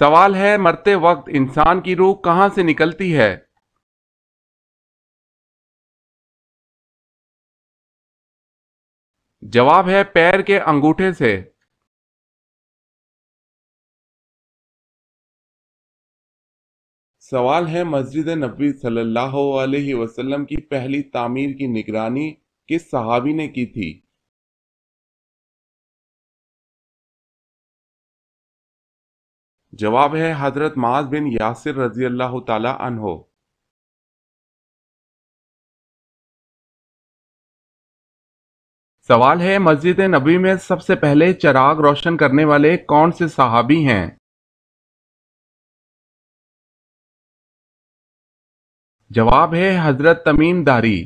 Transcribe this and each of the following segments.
سوال ہے مرتے وقت انسان کی روح کہاں سے نکلتی ہے؟ جواب ہے پیر کے انگوٹھے سے۔ سوال ہے مسجد نبوی صلی اللہ علیہ وسلم کی پہلی تعمیر کی نگرانی کس صحابی نے کی تھی؟ جواب ہے حضرت معاذ بن یاسر رضی اللہ تعالی عنہ۔ سوال ہے مسجد نبوی میں سب سے پہلے چراغ روشن کرنے والے کون سے صحابی ہیں؟ جواب ہے حضرت تمیم داری۔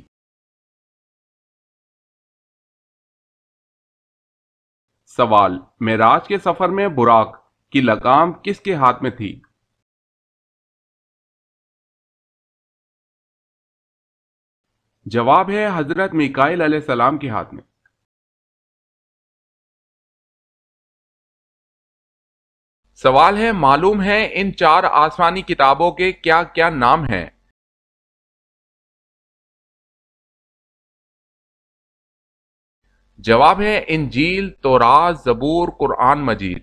سوال معراج کے سفر میں براق کی لگام کس کے ہاتھ میں تھی؟ جواب ہے حضرت میکائیل علیہ السلام کے ہاتھ میں۔ سوال ہے معلوم ہے ان چار آسمانی کتابوں کے کیا کیا نام ہیں؟ جواب ہے انجیل، تورات، زبور، قرآن مجید۔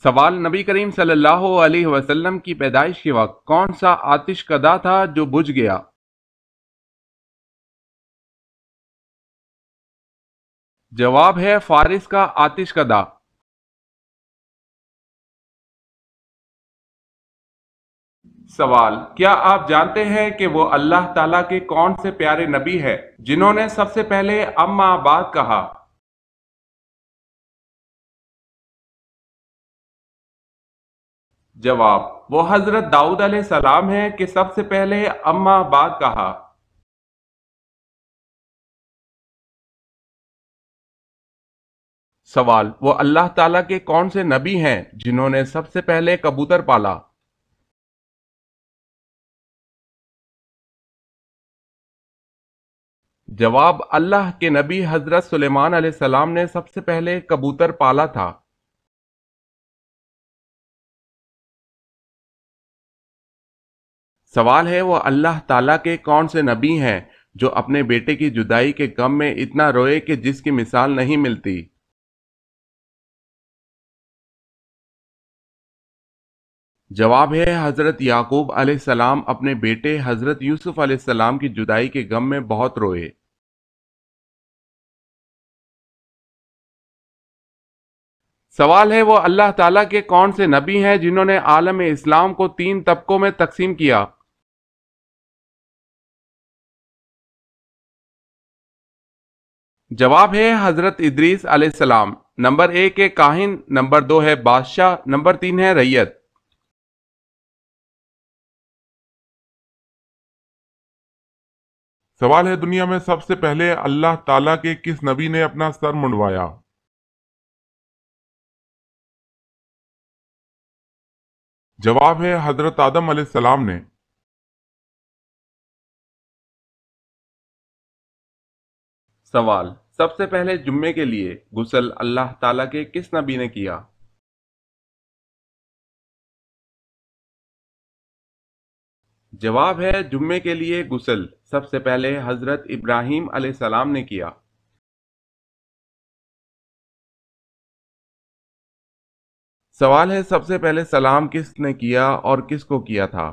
سوال نبی کریم صلی اللہ علیہ وسلم کی پیدائش کے وقت کون سا آتش کدا تھا جو بجھ گیا؟ جواب ہے فارس کا آتش کدا۔ سوال کیا آپ جانتے ہیں کہ وہ اللہ تعالیٰ کے کون سے پیارے نبی ہے جنہوں نے سب سے پہلے اما بعد کہا؟ جواب وہ حضرت داؤد علیہ السلام ہیں کہ سب سے پہلے اما بعد کہا۔ سوال وہ اللہ تعالیٰ کے کون سے نبی ہیں جنہوں نے سب سے پہلے کبوتر پالا؟ جواب اللہ کے نبی حضرت سلیمان علیہ السلام نے سب سے پہلے کبوتر پالا تھا۔ سوال ہے وہ اللہ تعالیٰ کے کون سے نبی ہیں جو اپنے بیٹے کی جدائی کے غم میں اتنا روئے کہ جس کی مثال نہیں ملتی؟ جواب ہے حضرت یعقوب علیہ السلام اپنے بیٹے حضرت یوسف علیہ السلام کی جدائی کے غم میں بہت روئے۔ سوال ہے وہ اللہ تعالیٰ کے کون سے نبی ہیں جنہوں نے عالم اسلام کو 3 طبقوں میں تقسیم کیا؟ جواب ہے حضرت ادریس علیہ السلام۔ نمبر 1 ہے کاہن، نمبر 2 ہے بادشاہ، نمبر 3 ہے رعیت۔ سوال ہے دنیا میں سب سے پہلے اللہ تعالیٰ کے کس نبی نے اپنا سر منڈوایا؟ جواب ہے حضرت آدم علیہ السلام نے۔ سوال سب سے پہلے جمعے کے لیے غسل اللہ تعالیٰ کے کس نبی نے کیا؟ جواب ہے جمعے کے لیے غسل سب سے پہلے حضرت ابراہیم علیہ السلام نے کیا۔ سوال ہے سب سے پہلے سلام کس نے کیا اور کس کو کیا تھا؟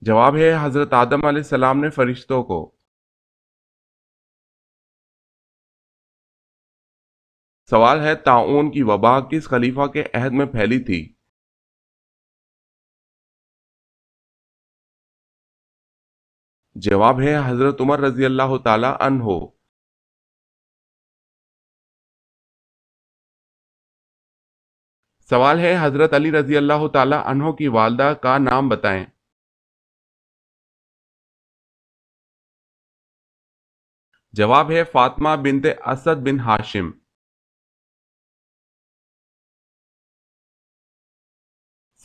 جواب ہے حضرت آدم علیہ السلام نے فرشتوں کو۔ سوال ہے طاعون کی وبا کس خلیفہ کے عہد میں پھیلی تھی؟ جواب ہے حضرت عمر رضی اللہ تعالی عنہ۔ سوال ہے حضرت علی رضی اللہ تعالی عنہ کی والدہ کا نام بتائیں۔ جواب ہے فاطمہ بنت اسد بن ہاشم۔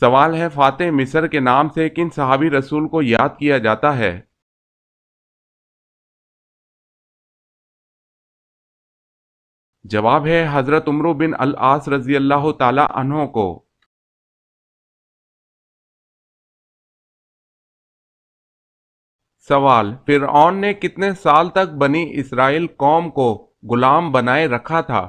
سوال ہے فاتح مصر کے نام سے کن صحابی رسول کو یاد کیا جاتا ہے؟ جواب ہے حضرت عمرو بن العاص رضی اللہ تعالی عنہ کو۔ سوال، فرعون نے کتنے سال تک بنی اسرائیل قوم کو غلام بنائے رکھا تھا؟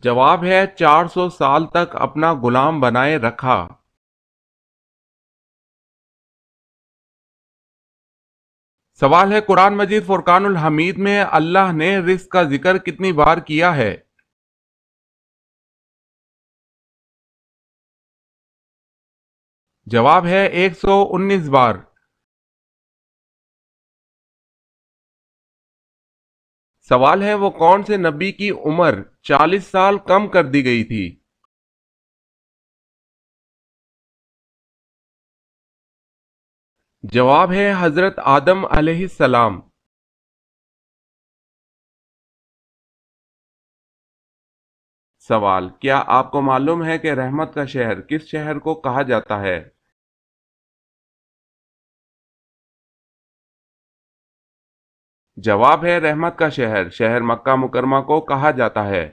جواب ہے 400 سال تک اپنا غلام بنائے رکھا۔ سوال ہے، قرآن مجید فرقان الحمید میں اللہ نے رزق کا ذکر کتنی بار کیا ہے؟ جواب ہے 119 بار۔ سوال ہے، وہ کون سے نبی کی عمر 40 سال کم کر دی گئی تھی؟ جواب ہے حضرت آدم علیہ السلام۔ سوال، کیا آپ کو معلوم ہے کہ رحمت کا شہر کس شہر کو کہا جاتا ہے؟ جواب ہے رحمت کا شہر شہر مکہ مکرمہ کو کہا جاتا ہے۔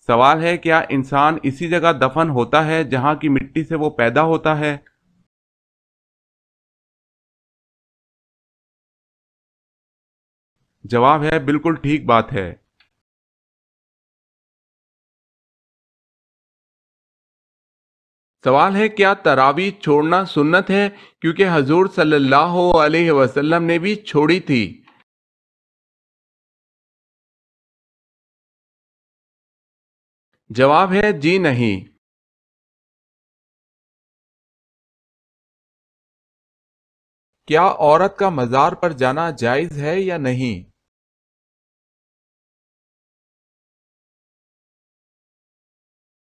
سوال ہے، کیا انسان اسی جگہ دفن ہوتا ہے جہاں کی مٹی سے وہ پیدا ہوتا ہے؟ جواب ہے بالکل ٹھیک بات ہے۔ سوال ہے، کیا تراویح چھوڑنا سنت ہے کیونکہ حضور صلی اللہ علیہ وسلم نے بھی چھوڑی تھی؟ جواب ہے جی نہیں۔ کیا عورت کا مزار پر جانا جائز ہے یا نہیں؟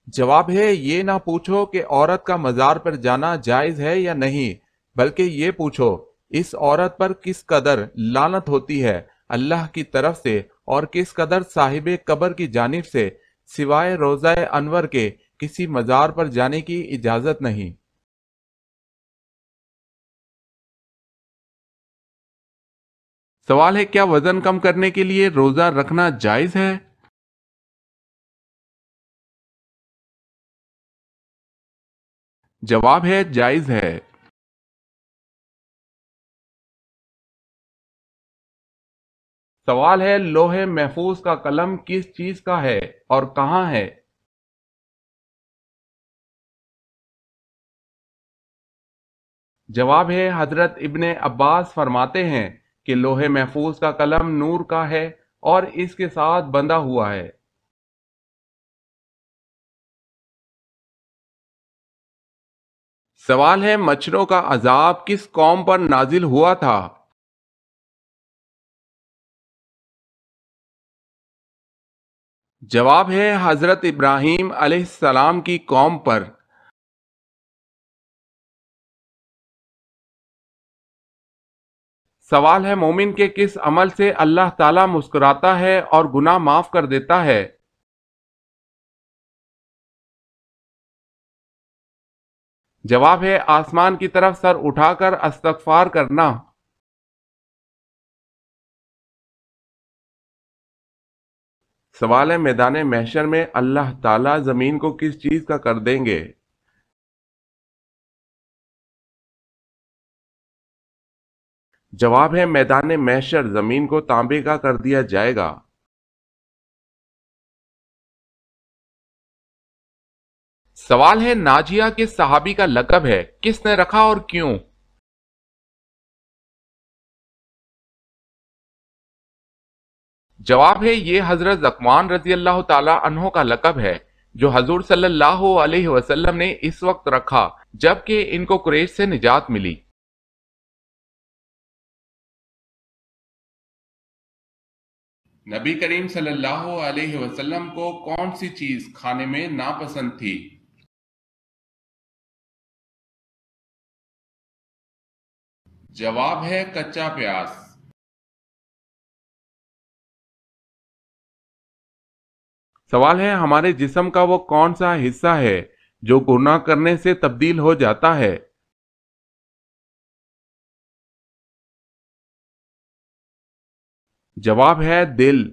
جواب ہے، یہ نہ پوچھو کہ عورت کا مزار پر جانا جائز ہے یا نہیں، بلکہ یہ پوچھو اس عورت پر کس قدر لعنت ہوتی ہے اللہ کی طرف سے اور کس قدر صاحب قبر کی جانب سے، سوائے روضہ انور کے کسی مزار پر جانے کی اجازت نہیں۔ سوال ہے، کیا وزن کم کرنے کے لیے روزہ رکھنا جائز ہے؟ جواب ہے جائز ہے۔ سوال ہے، لوح محفوظ کا قلم کس چیز کا ہے اور کہاں ہے؟ جواب ہے حضرت ابن عباس فرماتے ہیں کہ لوح محفوظ کا قلم نور کا ہے اور اس کے ساتھ بندھا ہوا ہے۔ سوال ہے، مچھروں کا عذاب کس قوم پر نازل ہوا تھا؟ جواب ہے حضرت ابراہیم علیہ السلام کی قوم پر۔ سوال ہے، مومن کے کس عمل سے اللہ تعالیٰ مسکراتا ہے اور گناہ معاف کر دیتا ہے؟ جواب ہے آسمان کی طرف سر اٹھا کر استغفار کرنا۔ سوال ہے، میدان محشر میں اللہ تعالیٰ زمین کو کس چیز کا کر دیں گے؟ جواب ہے میدان محشر زمین کو تانبے کا کر دیا جائے گا۔ سوال ہے، ناجیہ کس صحابی کا لقب ہے، کس نے رکھا اور کیوں؟ جواب ہے یہ حضرت زکوان رضی اللہ تعالی عنہ کا لقب ہے جو حضور صلی اللہ علیہ وسلم نے اس وقت رکھا جبکہ ان کو قریش سے نجات ملی۔ نبی کریم صلی اللہ علیہ وسلم کو کون سی چیز کھانے میں ناپسند تھی؟ جواب ہے کچا پیاز۔ سوال ہے، ہمارے جسم کا وہ کون سا حصہ ہے جو گناہ کرنے سے تبدیل ہو جاتا ہے؟ جواب ہے دل۔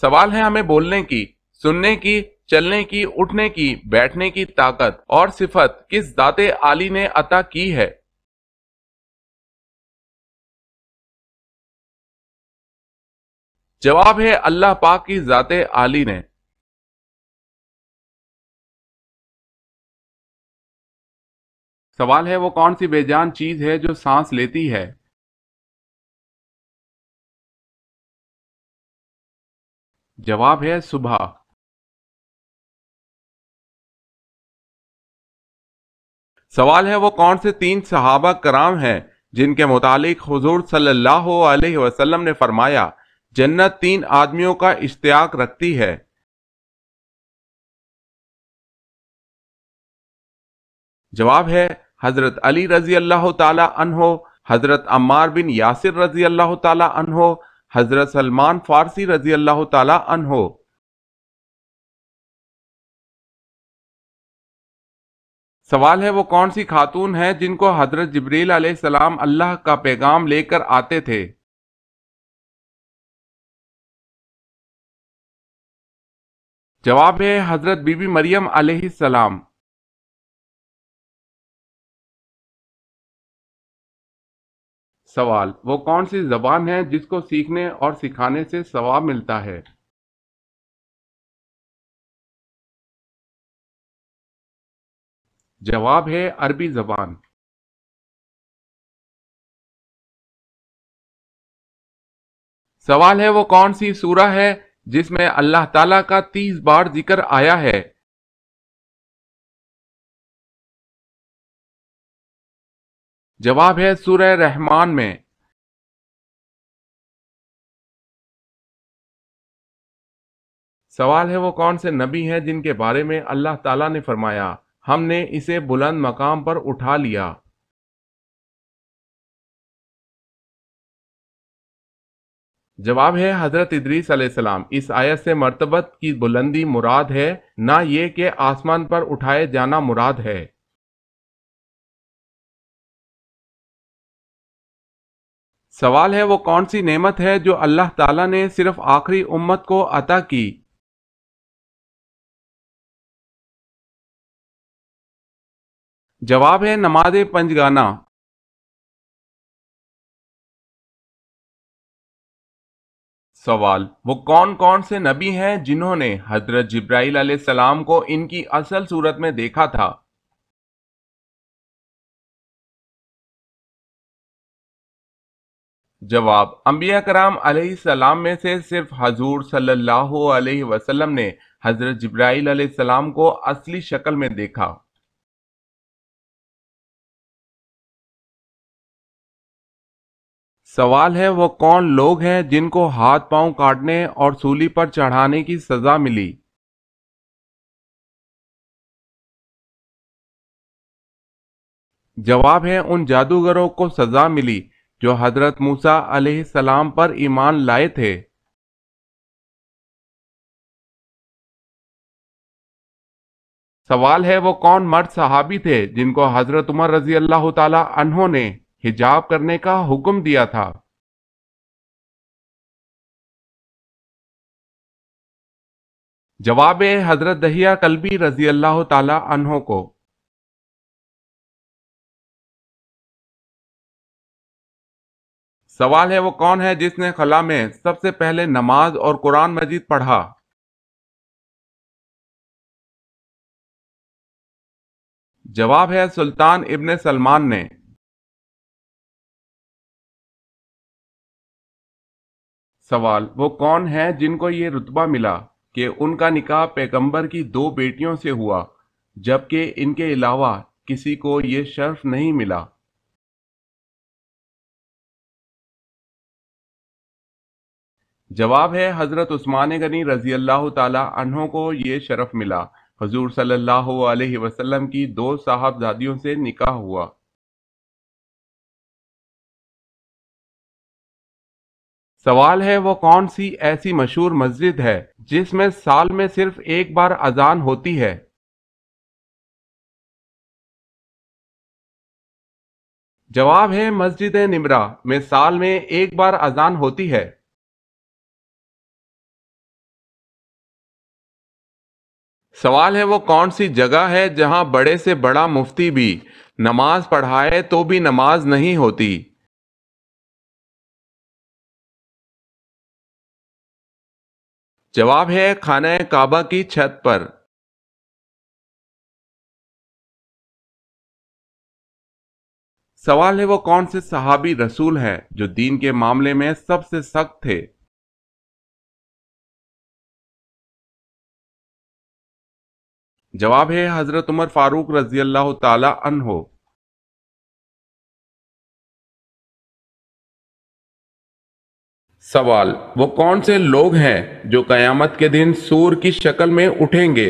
سوال ہے ہمیں بولنے کی، سننے کی، چلنے کی، اٹھنے کی، بیٹھنے کی طاقت اور صفت کس ذات عالی نے عطا کی ہے؟ جواب ہے اللہ پاک کی ذات عالی نے۔ سوال ہے وہ کون سی بے جان چیز ہے جو سانس لیتی ہے؟ جواب ہے صبح۔ سوال ہے وہ کون سے 3 صحابہ کرام ہیں جن کے متعلق حضور صلی اللہ علیہ وسلم نے فرمایا جنت 3 آدمیوں کا اشتیاق رکھتی ہے؟ جواب ہے حضرت علی رضی اللہ تعالی عنہ، حضرت عمار بن یاسر رضی اللہ تعالی عنہ، حضرت سلمان فارسی رضی اللہ تعالی عنہ۔ سوال ہے وہ کون سی خاتون ہے جن کو حضرت جبریل علیہ السلام اللہ کا پیغام لے کر آتے تھے؟ جواب ہے حضرت بی بی مریم علیہ السلام۔ سوال وہ کون سی زبان ہے جس کو سیکھنے اور سکھانے سے ثواب ملتا ہے؟ جواب ہے عربی زبان۔ سوال ہے وہ کون سی سورہ ہے جس میں اللہ تعالیٰ کا 30 بار ذکر آیا ہے؟ جواب ہے سورہ رحمان میں۔ سوال ہے وہ کون سے نبی ہیں جن کے بارے میں اللہ تعالیٰ نے فرمایا ہم نے اسے بلند مقام پر اٹھا لیا؟ جواب ہے حضرت ادریس علیہ السلام۔ اس آیت سے مرتبت کی بلندی مراد ہے، نہ یہ کہ آسمان پر اٹھائے جانا مراد ہے۔ سوال ہے وہ کون سی نعمت ہے جو اللہ تعالیٰ نے صرف آخری امت کو عطا کی؟ جواب ہے نماز پنجگانہ۔ سوال وہ کون کون سے نبی ہیں جنہوں نے حضرت جبرائیل علیہ السلام کو ان کی اصل صورت میں دیکھا تھا؟ جواب انبیاء کرام علیہ السلام میں سے صرف حضور صلی اللہ علیہ وسلم نے حضرت جبرائیل علیہ السلام کو اصلی شکل میں دیکھا۔ سوال ہے وہ کون لوگ ہیں جن کو ہاتھ پاؤں کاٹنے اور سولی پر چڑھانے کی سزا ملی؟ جواب ہے ان جادوگروں کو سزا ملی جو حضرت موسیٰ علیہ السلام پر ایمان لائے تھے۔ سوال ہے وہ کون مرد صحابی تھے جن کو حضرت عمر رضی اللہ تعالی عنہ نے حجاب کرنے کا حکم دیا تھا؟ جواب ہے حضرت دحیہ کلبی رضی اللہ تعالی عنہ کو۔ سوال ہے وہ کون ہے جس نے خلا میں سب سے پہلے نماز اور قرآن مجید پڑھا؟ جواب ہے سلطان ابن سلمان نے۔ سوال وہ کون ہے جن کو یہ رتبہ ملا کہ ان کا نکاح پیغمبر کی 2 بیٹیوں سے ہوا جبکہ ان کے علاوہ کسی کو یہ شرف نہیں ملا؟ جواب ہے حضرت عثمان غنی رضی اللہ تعالی عنہ کو یہ شرف ملا۔ حضور صلی اللہ علیہ وسلم کی 2 صاحبزادیوں سے نکاح ہوا۔ سوال ہے وہ کون سی ایسی مشہور مسجد ہے جس میں سال میں صرف ایک بار اذان ہوتی ہے؟ جواب ہے مسجد نمرہ میں سال میں ایک بار اذان ہوتی ہے۔ سوال ہے وہ کون سی جگہ ہے جہاں بڑے سے بڑا مفتی بھی نماز پڑھائے تو بھی نماز نہیں ہوتی؟ جواب ہے خانہ کعبہ کی چھت پر۔ سوال ہے وہ کون سے صحابی رسول ہیں جو دین کے معاملے میں سب سے سخت تھے؟ جواب ہے حضرت عمر فاروق رضی اللہ تعالی عنہ۔ سوال وہ کون سے لوگ ہیں جو قیامت کے دن سور کی شکل میں اٹھیں گے؟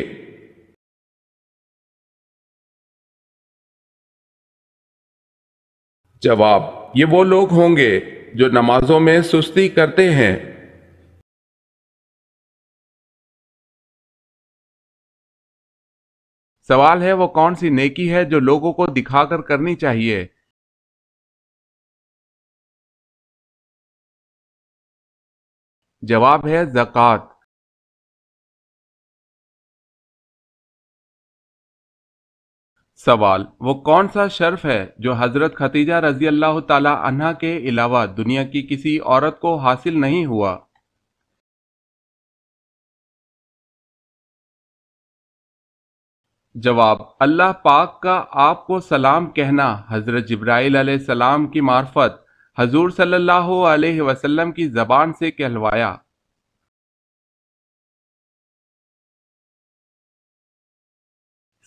جواب یہ وہ لوگ ہوں گے جو نمازوں میں سستی کرتے ہیں۔ سوال ہے وہ کون سی نیکی ہے جو لوگوں کو دکھا کر کرنی چاہیے؟ جواب ہے زکوٰۃ۔ سوال وہ کون سا شرف ہے جو حضرت ختیجہ رضی اللہ تعالی عنہا کے علاوہ دنیا کی کسی عورت کو حاصل نہیں ہوا؟ جواب اللہ پاک کا آپ کو سلام کہنا حضرت جبرائیل علیہ السلام کی معرفت حضور صلی اللہ علیہ وسلم کی زبان سے کہلوایا۔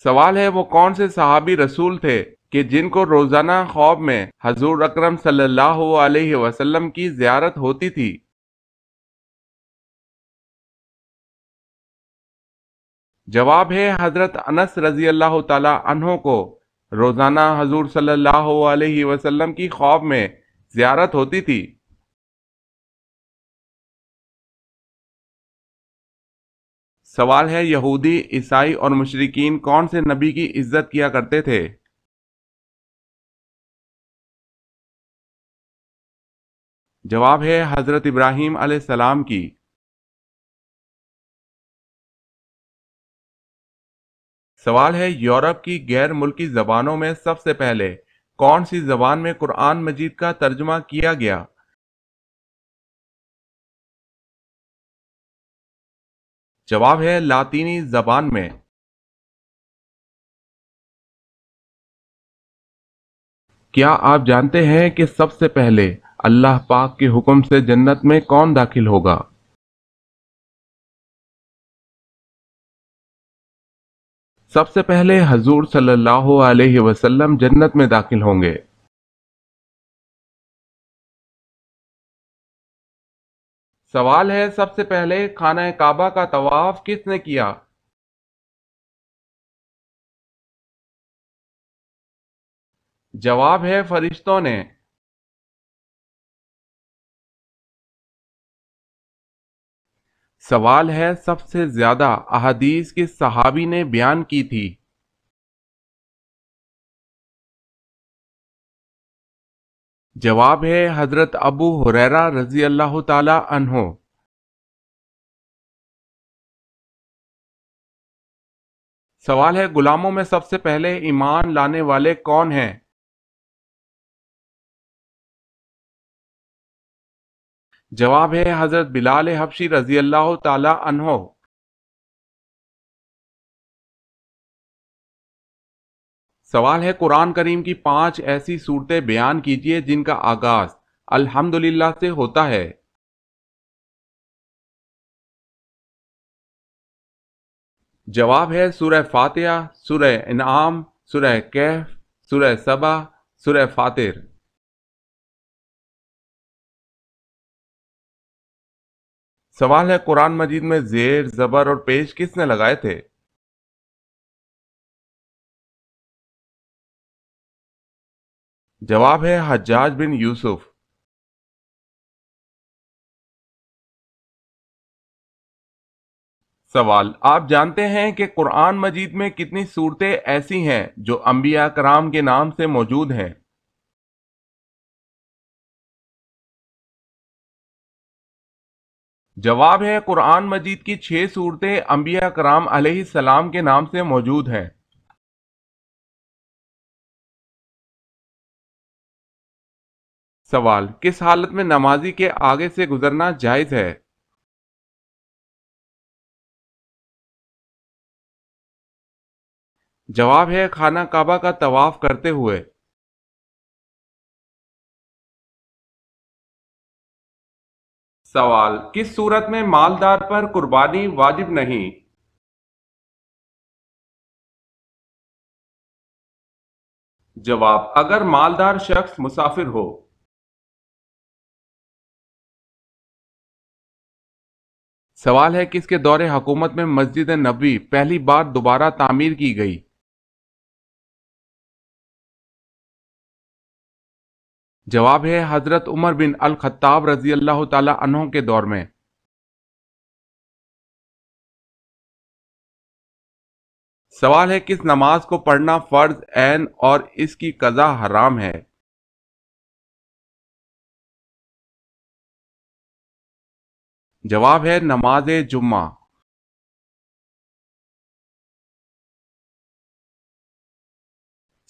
سوال ہے وہ کون سے صحابی رسول تھے کہ جن کو روزانہ خواب میں حضور اکرم صلی اللہ علیہ وسلم کی زیارت ہوتی تھی؟ جواب ہے حضرت انس رضی اللہ تعالی عنہ کو روزانہ حضور صلی اللہ علیہ وسلم کی خواب میں زیارت ہوتی تھی۔ سوال ہے یہودی عیسائی اور مشرکین کون سے نبی کی عزت کیا کرتے تھے؟ جواب ہے حضرت ابراہیم علیہ السلام کی۔ سوال ہے یورپ کی غیر ملکی زبانوں میں سب سے پہلے کون سی زبان میں قرآن مجید کا ترجمہ کیا گیا؟ جواب ہے لاطینی زبان میں۔ کیا آپ جانتے ہیں کہ سب سے پہلے اللہ پاک کے حکم سے جنت میں کون داخل ہوگا؟ سب سے پہلے حضور صلی اللہ علیہ وسلم جنت میں داخل ہوں گے۔ سوال ہے سب سے پہلے خانہ کعبہ کا طواف کس نے کیا؟ جواب ہے فرشتوں نے۔ سوال ہے سب سے زیادہ احادیث کس صحابی نے بیان کی تھی؟ جواب ہے حضرت ابو ہریرہ رضی اللہ تعالی عنہ۔ سوال ہے غلاموں میں سب سے پہلے ایمان لانے والے کون ہیں؟ جواب ہے حضرت بلال حبشی رضی اللہ تعالی عنہ۔ سوال ہے قرآن کریم کی 5 ایسی صورتیں بیان کیجئے جن کا آغاز الحمدللہ سے ہوتا ہے۔ جواب ہے سورہ فاتحہ، سورہ انعام، سورہ کہف، سورہ سبا، سورہ فاطر۔ سوال ہے قرآن مجید میں زیر، زبر اور پیش کس نے لگائے تھے؟ جواب ہے حجاج بن یوسف۔ سوال: آپ جانتے ہیں کہ قرآن مجید میں کتنی صورتیں ایسی ہیں جو انبیاء کرام کے نام سے موجود ہیں؟ جواب ہے قرآن مجید کی 6 صورتیں انبیاء کرام علیہ السلام کے نام سے موجود ہیں۔ سوال: کس حالت میں نمازی کے آگے سے گزرنا جائز ہے؟ جواب ہے خانہ کعبہ کا طواف کرتے ہوئے۔ سوال: کس صورت میں مالدار پر قربانی واجب نہیں؟ جواب: اگر مالدار شخص مسافر ہو۔ سوال ہے کس کے دور حکومت میں مسجد نبوی پہلی بار دوبارہ تعمیر کی گئی؟ جواب ہے حضرت عمر بن الخطاب رضی اللہ تعالی عنہ کے دور میں۔ سوال ہے کس نماز کو پڑھنا فرض عین اور اس کی قضا حرام ہے؟ جواب ہے نماز جمعہ۔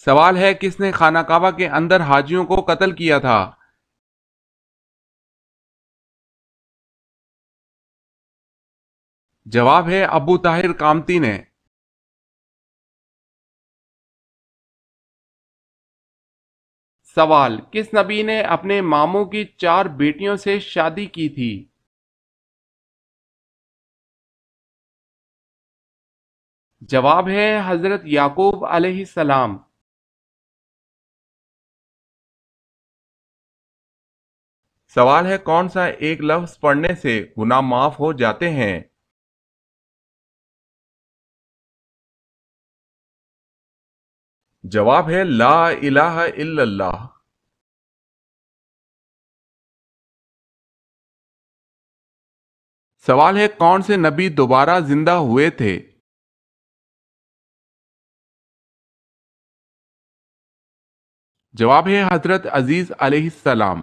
سوال ہے کس نے خانہ کعبہ کے اندر حاجیوں کو قتل کیا تھا؟ جواب ہے ابو طاہر قامتی نے۔ سوال: کس نبی نے اپنے ماموں کی 4 بیٹیوں سے شادی کی تھی؟ جواب ہے حضرت یعقوب علیہ السلام۔ سوال ہے کون سا ایک لفظ پڑھنے سے گناہ معاف ہو جاتے ہیں؟ جواب ہے لا الہ الا اللہ۔ سوال ہے کون سے نبی دوبارہ زندہ ہوئے تھے؟ جواب ہے حضرت عزیز علیہ السلام۔